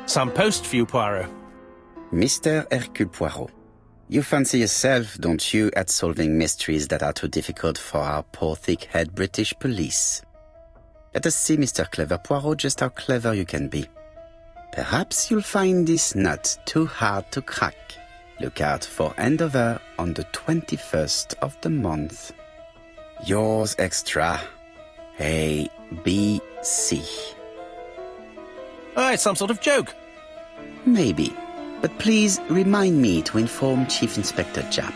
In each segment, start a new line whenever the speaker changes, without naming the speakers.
Some post for you, Poirot.
Mr. Hercule Poirot, you fancy yourself, don't you, at solving mysteries that are too difficult for our poor thick-head British police. Let us see, Mr. Clever Poirot, just how clever you can be. Perhaps you'll find this nut too hard to crack. Look out for handover on the 21st of the month. Yours extra, A, B, C.
Oh, it's some sort of joke.
Maybe, but please remind me to inform Chief Inspector Japp.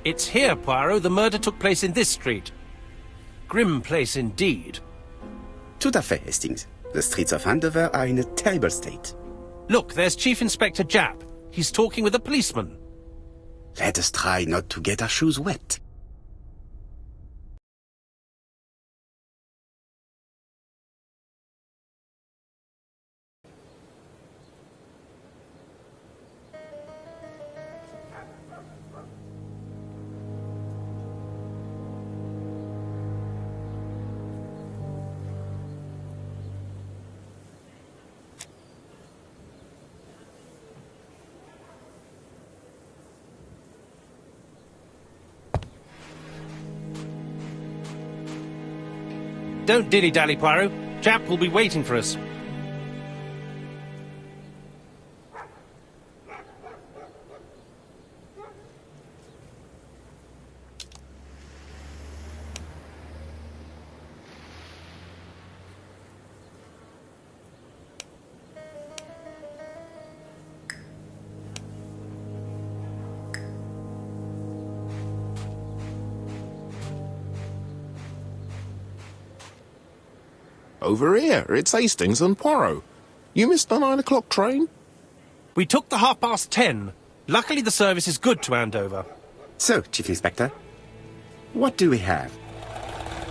It's here, Poirot. The murder took place in this street. Grim place indeed.
Tout à fait, Hastings. The streets of Andover are in a terrible state.
Look, there's Chief Inspector Japp. He's talking with a policeman.
Let us try not to get our shoes wet.
Don't dilly-dally, Poirot. Japp will be waiting for us.
Over here, it's Hastings and Poirot. You missed the 9 o'clock train?
We took the 10:30. Luckily the service is good to Andover.
So, Chief Inspector, what do we have?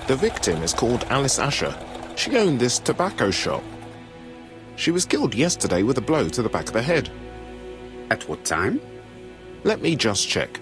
The victim is called Alice Asher. She owned this tobacco shop. She was killed yesterday with a blow to the back of the head.
At what time?
Let me just check.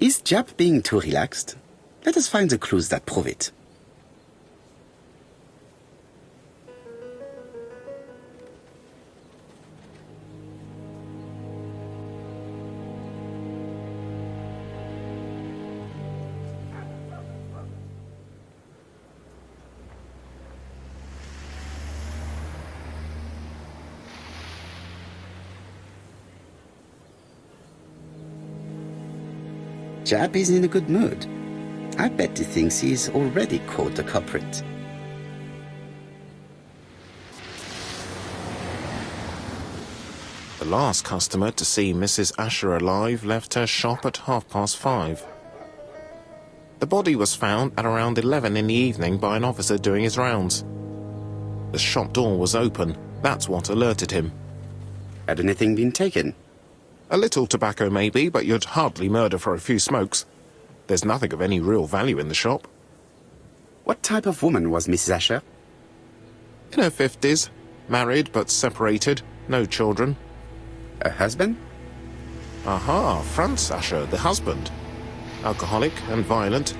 Is Japp being too relaxed? Let us find the clues that prove it. chap is in a good mood. I bet he thinks he's already caught the culprit.
The last customer to see Mrs. Asher alive left her shop at 5:30. The body was found at around 11 in the evening by an officer doing his rounds. The shop door was open. That's what alerted him.
Had anything been taken?
A little tobacco maybe, but you'd hardly murder for a few smokes. There's nothing of any real value in the shop.
What type of woman was Mrs. Asher?
In her 50s, married but separated, no children.
Her husband?
Aha, Franz Asher, the husband. Alcoholic and violent.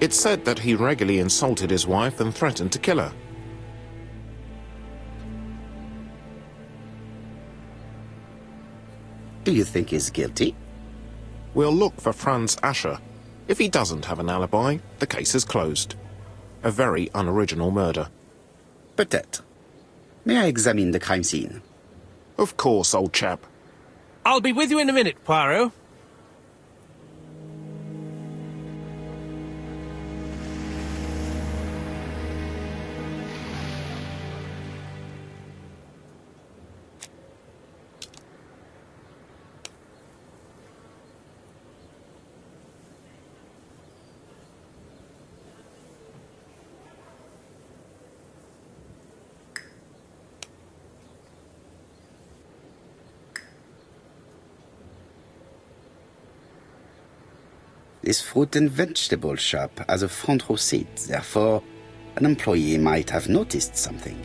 It's said that he regularly insulted his wife and threatened to kill her.
Do you think he's guilty?
We'll look for Franz Asher. If he doesn't have an alibi, the case is closed. A very unoriginal murder.
Peut-être. May I examine the crime scene?
Of course, old chap.
I'll be with you in a minute, Poirot.
This fruit and vegetable shop has a front row seat, therefore an employee might have noticed something.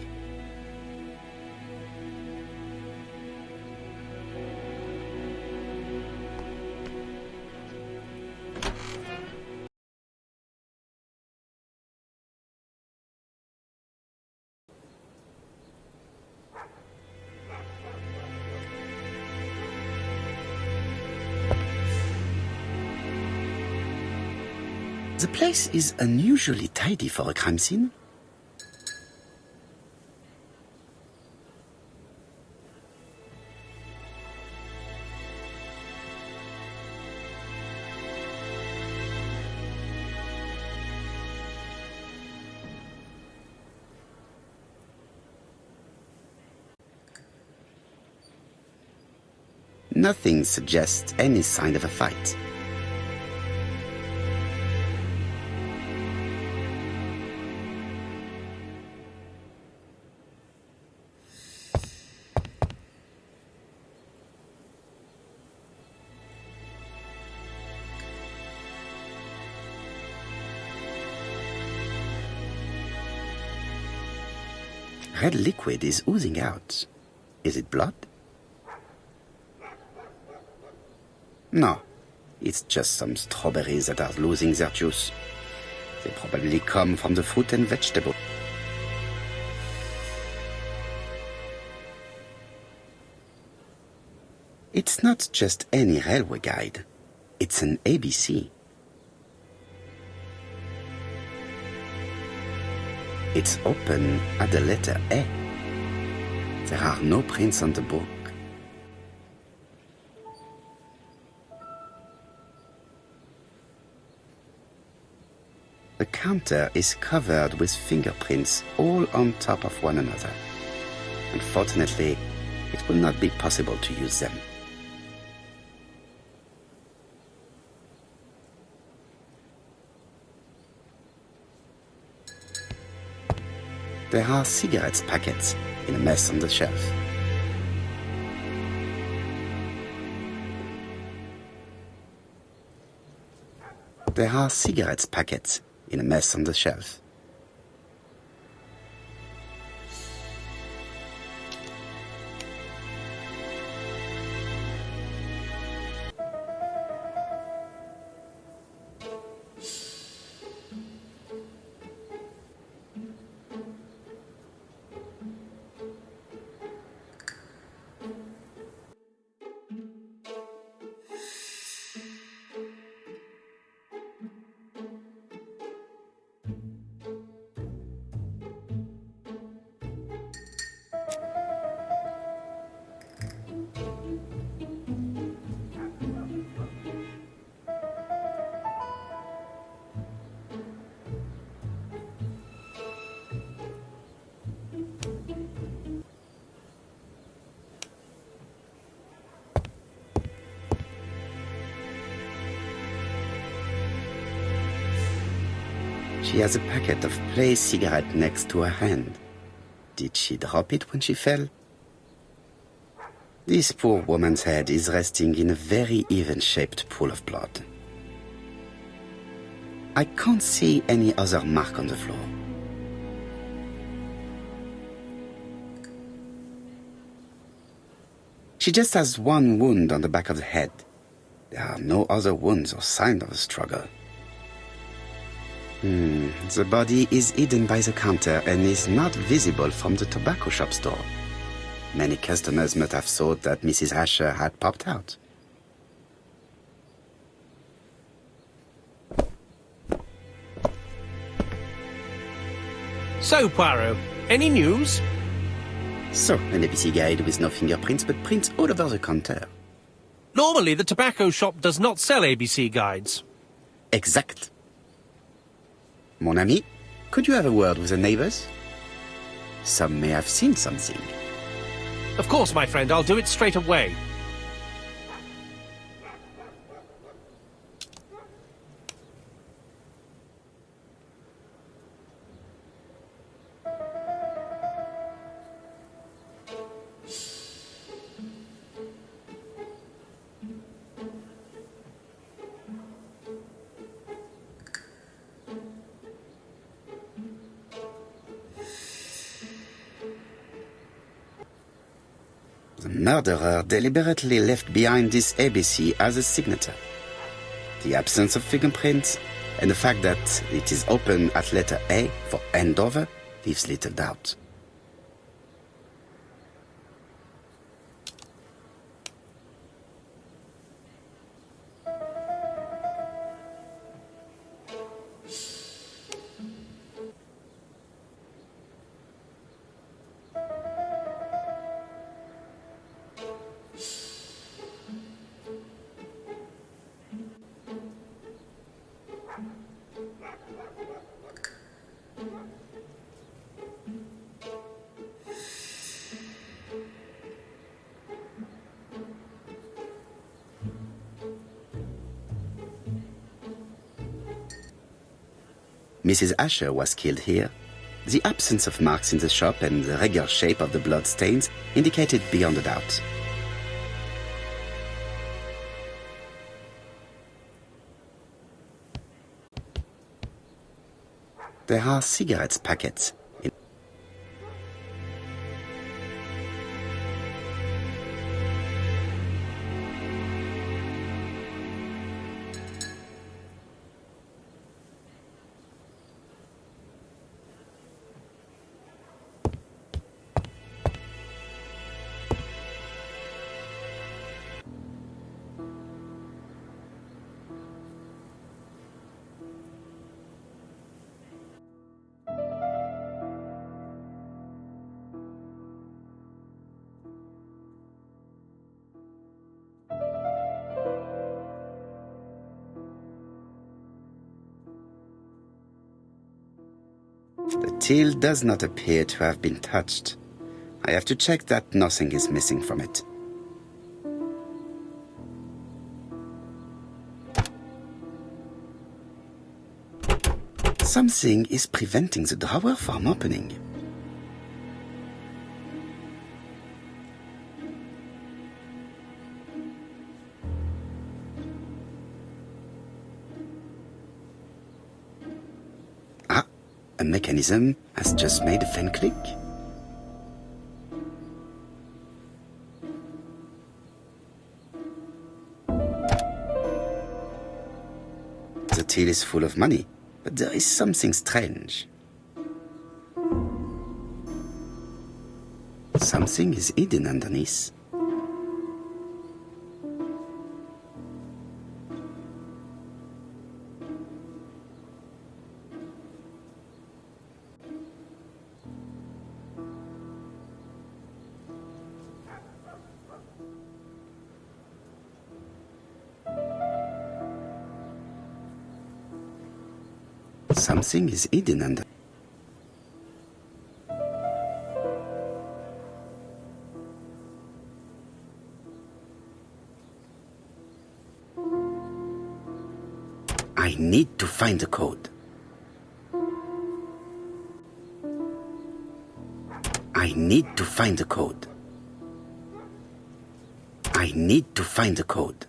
The place is unusually tidy for a crime scene. Nothing suggests any sign of a fight. Red liquid is oozing out. Is it blood? No, it's just some strawberries that are losing their juice. They probably come from the fruit and vegetable. It's not just any railway guide. It's an ABC. It's open at the letter A. There are no prints on the book. The counter is covered with fingerprints all on top of one another. Unfortunately, it will not be possible to use them. There are cigarettes packets in a mess on the shelf. There are cigarettes packets in a mess on the shelf. She has a packet of play cigarette next to her hand. Did she drop it when she fell? This poor woman's head is resting in a very even-shaped pool of blood. I can't see any other mark on the floor. She just has one wound on the back of the head. There are no other wounds or signs of a struggle. The body is hidden by the counter and is not visible from the tobacco shop store. Many customers must have thought that Mrs. Asher had popped out.
So, Poirot, any news?
So, an ABC guide with no fingerprints but prints all over the counter.
Normally, the tobacco shop does not sell ABC guides.
Exact. Mon ami, could you have a word with the neighbors? Some may have seen something.
Of course, my friend, I'll do it straight away.
The murderer deliberately left behind this ABC as a signature. The absence of fingerprints and the fact that it is open at letter A for Andover leaves little doubt. Mrs. Asher was killed here. The absence of marks in the shop and the regular shape of the blood stains indicated beyond a doubt. There are cigarette packets. The till does not appear to have been touched. I have to check that nothing is missing from it. Something is preventing the drawer from opening. A mechanism has just made a fan click. The till is full of money, but there is something strange. Something is hidden underneath. Something is hidden under. I need to find the code. I need to find the code. I need to find the code.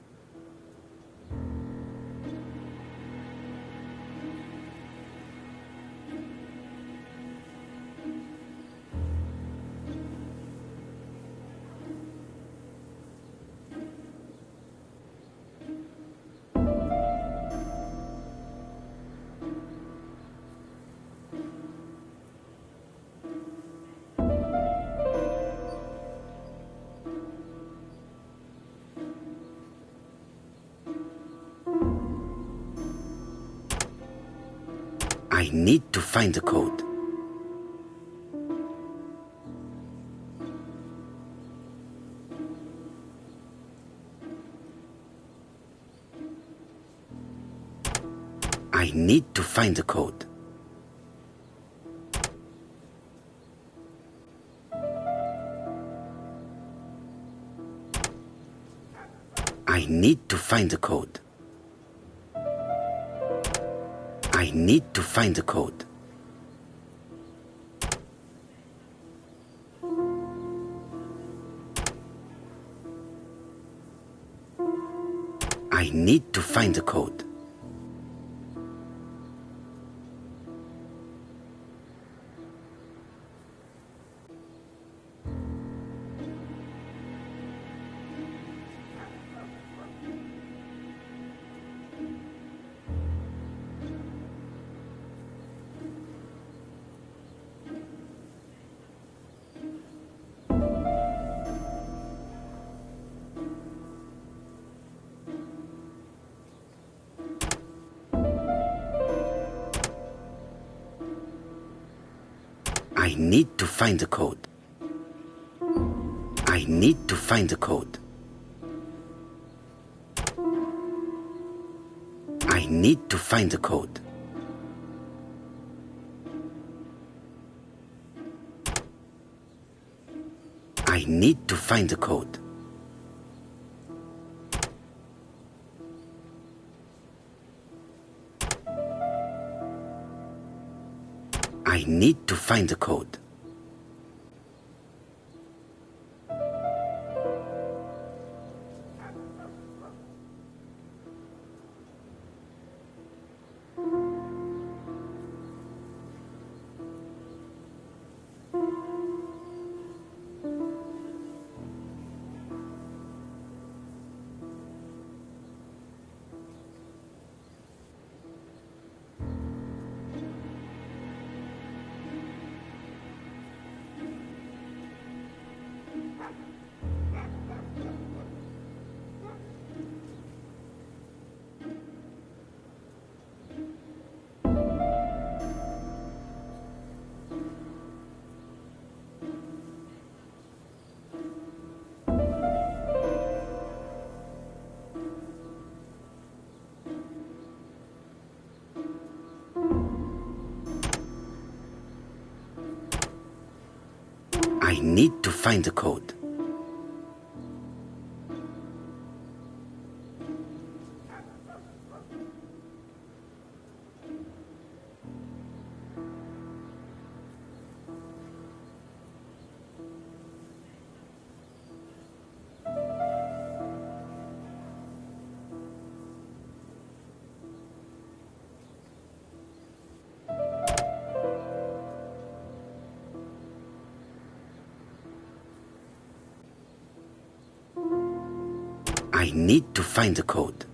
I need to find the code. I need to find the code. I need to find the code. I need to find the code. I need to find the code. I need to find the code. I need to find the code. I need to find the code. I need to find the code. I need to find the code. I need to find the code. I need to find the code.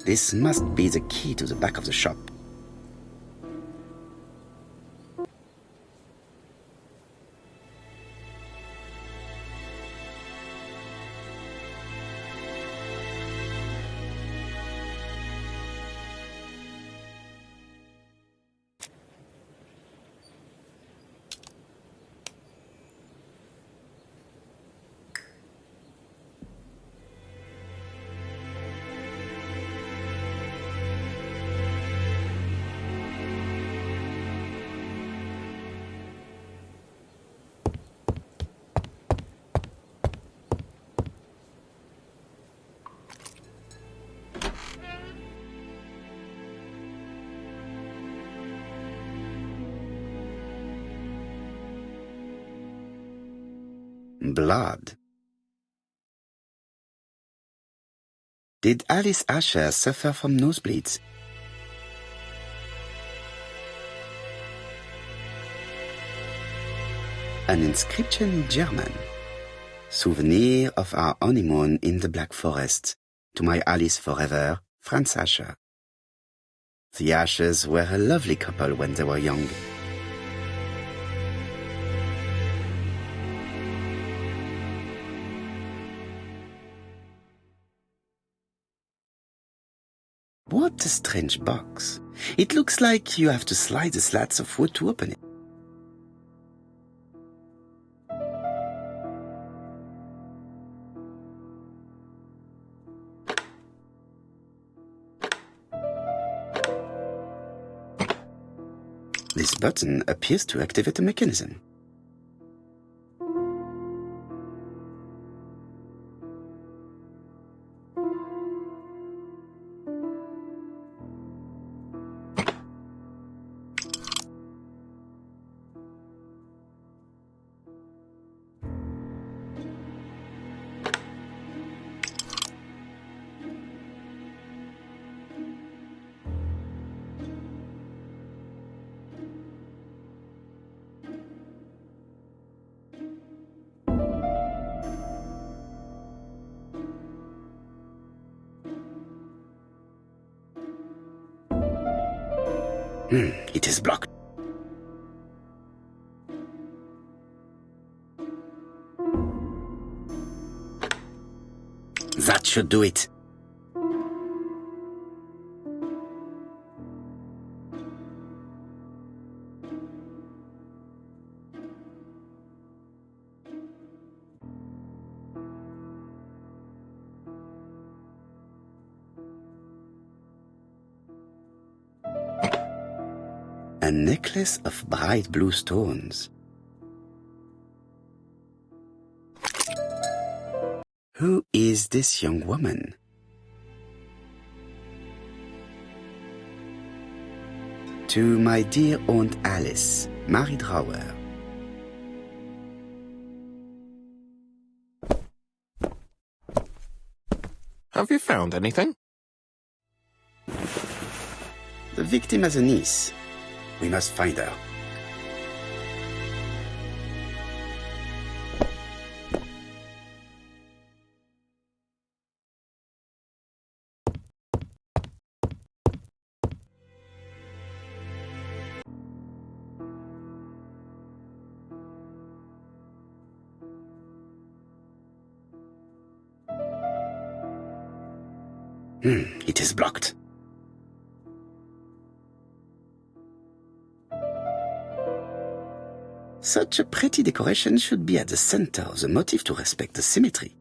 This must be the key to the back of the shop. Blood. Did Alice Asher suffer from nosebleeds? An inscription in German. Souvenir of our honeymoon in the Black Forest. To my Alice forever, Franz Asher. The Ashers were a lovely couple when they were young. What a strange box. It looks like you have to slide the slats of wood to open it. This button appears to activate a mechanism. It is blocked. That should do it. A necklace of bright blue stones. Who is this young woman? To my dear Aunt Alice, Mary Drower.
Have you found anything?
The victim has a niece. We must find her. It is blocked. Such a pretty decoration should be at the center of the motif to respect the symmetry.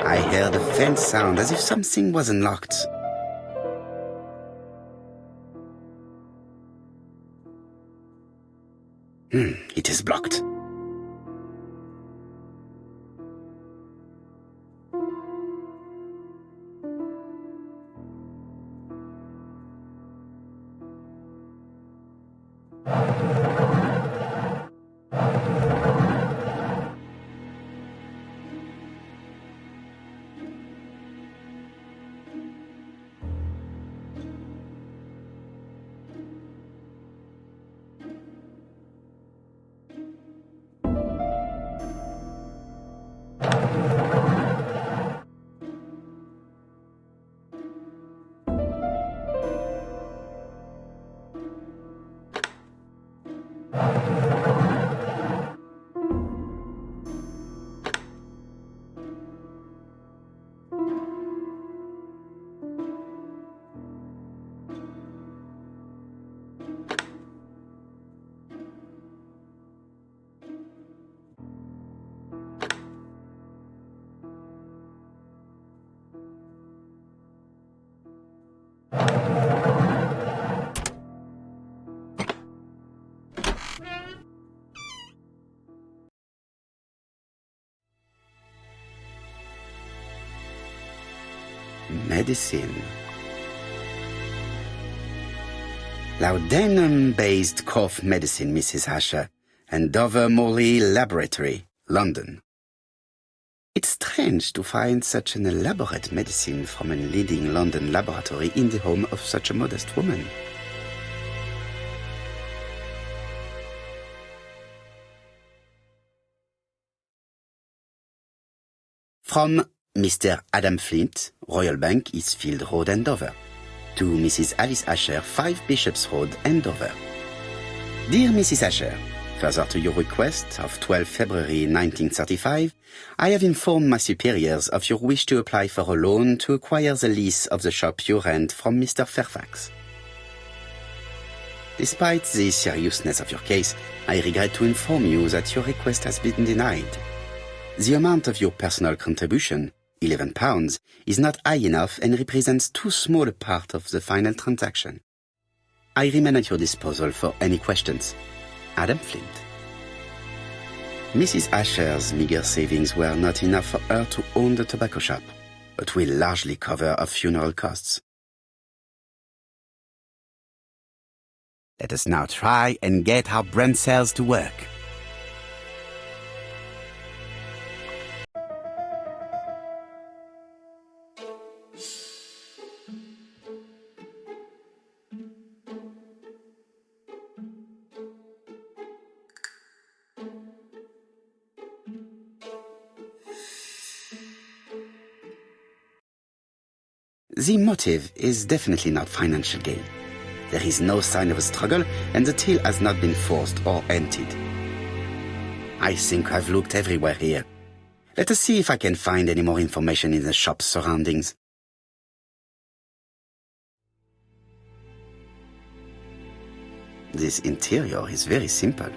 I heard a faint sound as if something was unlocked. It is blocked. medicine. Laudanum-based cough medicine, Mrs. Asher, and Dover Morley Laboratory, London. It's strange to find such an elaborate medicine from a leading London laboratory in the home of such a modest woman. From Mr. Adam Flint, Royal Bank, Eastfield Road, Andover, to Mrs. Alice Asher, 5 Bishops Road, Andover. Dear Mrs. Asher, further to your request of 12 February 1935, I have informed my superiors of your wish to apply for a loan to acquire the lease of the shop you rent from Mr. Fairfax. Despite the seriousness of your case, I regret to inform you that your request has been denied. The amount of your personal contribution, £11, is not high enough and represents too small a part of the final transaction. I remain at your disposal for any questions. Adam Flint. Mrs. Asher's meager savings were not enough for her to own the tobacco shop, but will largely cover her funeral costs. Let us now try and get our brain cells to work. The motive is definitely not financial gain. There is no sign of a struggle, and the till has not been forced or emptied. I think I've looked everywhere here. Let us see if I can find any more information in the shop's surroundings. This interior is very simple.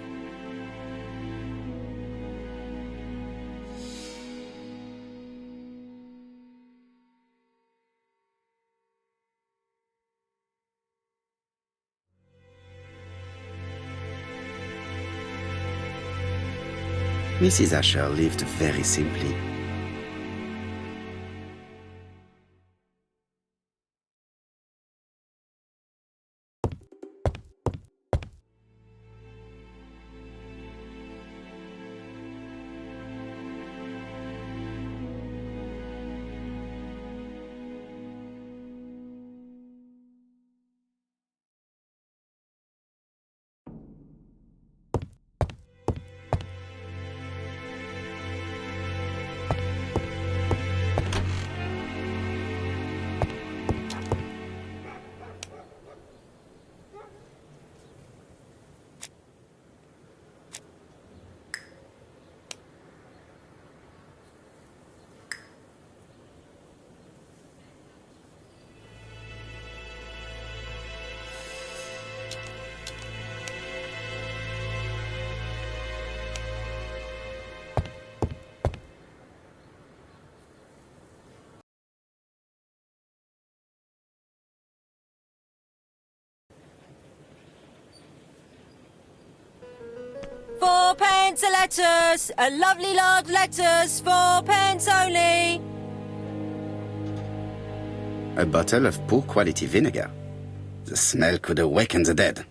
Mrs. Asher lived very simply.
£4 a lettuce, a lovely large lettuce, 4p only.
A bottle of poor quality vinegar. The smell could awaken the dead.